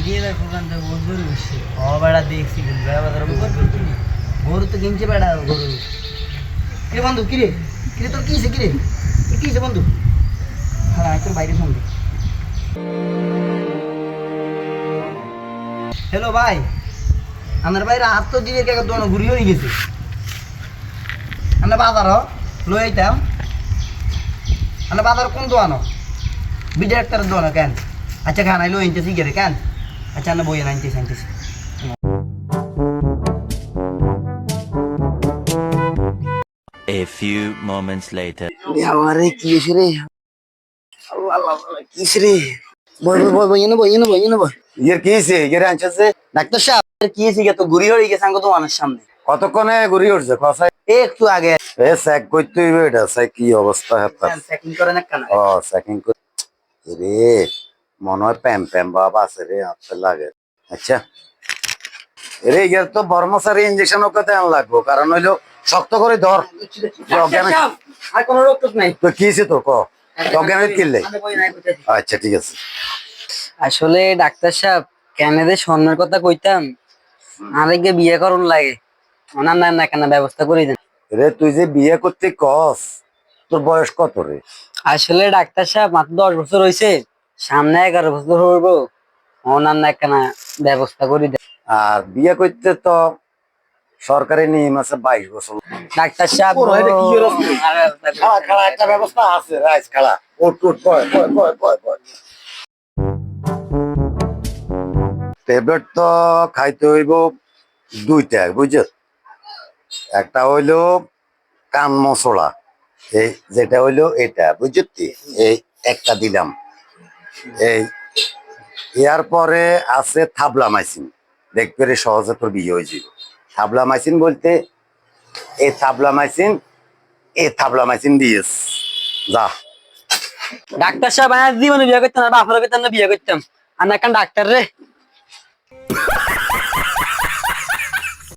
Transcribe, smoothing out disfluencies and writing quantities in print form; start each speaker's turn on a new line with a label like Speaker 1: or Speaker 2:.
Speaker 1: দিয়ে দেখো কান্দে বহুত গরু বসছে ও বেড়া দেখছি কিন্তু বেড়া বাজার গরু তো কিনছে বেড়া গরু কিরে বন্ধু কিরে কিরে তোর কি হয়েছে কিরে তোর কি হয়েছে বন্ধু হ্যাঁ তোর বাইরে ফোন দে হ্যালো ভাই আমার ভাই রাত তো দিনের কে দোনো ঘুরি হয়ে গেছে আমরা বাজার লই আইতাম আমরা বাজার কোন দোয়ানো বিজয় একটা দোয়ানো কেন আচ্ছা খান আইলো আনতেছি গেরে কেন আচ্ছা না বই আনতেছি
Speaker 2: A few moments later.
Speaker 1: আমারে কি হয়েছে রে আল্লাহ আল্লাহ কিস রে বই বই বই বই
Speaker 3: ইয়ের কি হয়েছে ইয়ের আনছে
Speaker 1: ডাক্তার সাহেব কি হয়েছে তো ঘুরি হয়ে গেছে আঙ্গ দোয়ানোর সামনে
Speaker 3: কতক্ষণে ঘুরি উঠছে কসাই
Speaker 1: একটু আগে
Speaker 3: এ চেক করতে হইবে এটা চেক কি অবস্থা হ্যাঁ
Speaker 1: চেকিং করে না কেন
Speaker 3: ও চেকিং রে মনে হয় প্যাম প্যাম বাবা আছে রে হাতে লাগে আচ্ছা রে ইয়ার তো বর্মচারী ইঞ্জেকশন ওকে দেন লাগবো কারণ হইলো শক্ত করে ধর
Speaker 1: আর কোনো রোগ টোক নাই
Speaker 3: তো কি হয়েছে তো ক অজ্ঞান কিনলে আচ্ছা ঠিক আছে
Speaker 1: আসলে ডাক্তার সাহেব কেন স্বর্ণের কথা কইতাম আরেককে বিয়ে করুন লাগে ওনার না কেন ব্যবস্থা করে দেন
Speaker 3: রে তুই যে বিয়ে করতে কস তোর বয়স কত রে
Speaker 1: আসলে ডাক্তার সাহেব মাত্র 10 বছর হয়েছে সামনে 11 বছর হইবো ওনার না কেন ব্যবস্থা করে দেন
Speaker 3: আর বিয়ে করতে তো সরকারি নিয়ম আছে 22 বছর
Speaker 1: ডাক্তার সাহেব
Speaker 3: একটা ব্যবস্থা আছে রাইস খালা ট্যাবলেট তো খাইতে হইব দুইটা বুঝছো একটা হইলো কান মশলা এই যেটা হইলো এটা বুঝছি এই একটা দিলাম এই ইয়ার পরে আছে থাবলামাইসিন দেখবে রে সহজে তোর বিয়ে হয়ে যাবে থাবলামাইসিন বলতে এই থাবলামাইসিন দিয়েস যা
Speaker 1: ডাক্তার সাহেব জীবনে বিয়ে করতাম না বাপরে করতাম না বিয়ে করতাম আর না কেন ডাক্তার রে